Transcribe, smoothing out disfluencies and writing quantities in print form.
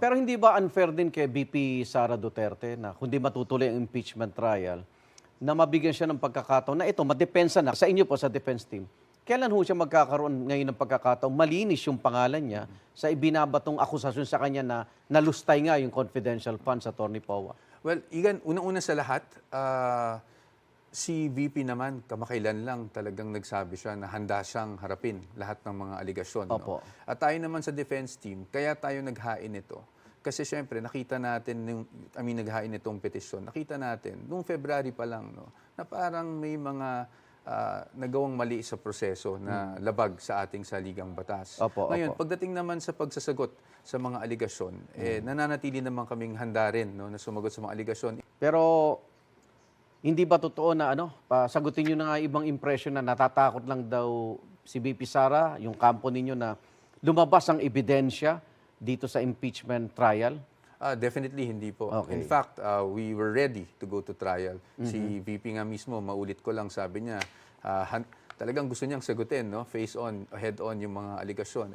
Pero hindi ba unfair din kay VP Sara Duterte na kundi matutuloy ang impeachment trial, na mabigyan siya ng pagkakataon na ito, madepensa na sa inyo po sa defense team. Kailan ho siya magkakaroon ngayon ng pagkakataon, malinis yung pangalan niya sa ibinabatong akusasyon sa kanya na nalustay nga yung confidential funds sa Atty. Powa? Well, Igan, unang-una sa lahat, si VP naman, kamakailan lang talagang nagsabi siya na handa siyang harapin lahat ng mga aligasyon. Opo. No? At tayo naman sa defense team, kaya tayo naghain ito. Kasi syempre, nakita natin, naghain itong petisyon, nakita natin, noong February pa lang, no, na parang may mga nagawang mali sa proseso na labag sa ating saligang batas. Opo, Ngayon, opo. pagdating naman sa pagsasagot sa mga aligasyon, nananatili naman kaming handa rin no, na sumagot sa mga aligasyon. Pero hindi ba totoo na sagutin niyo na nga ibang impression na natatakot lang daw si VP Sara, yung kampo ninyo na lumabas ang ebidensya dito sa impeachment trial? Definitely hindi po. Okay. In fact, we were ready to go to trial. Si VP nga mismo, maulit ko lang, sabi niya, talagang gusto niyang sagutin, no? Face on, head on yung mga aligasyon.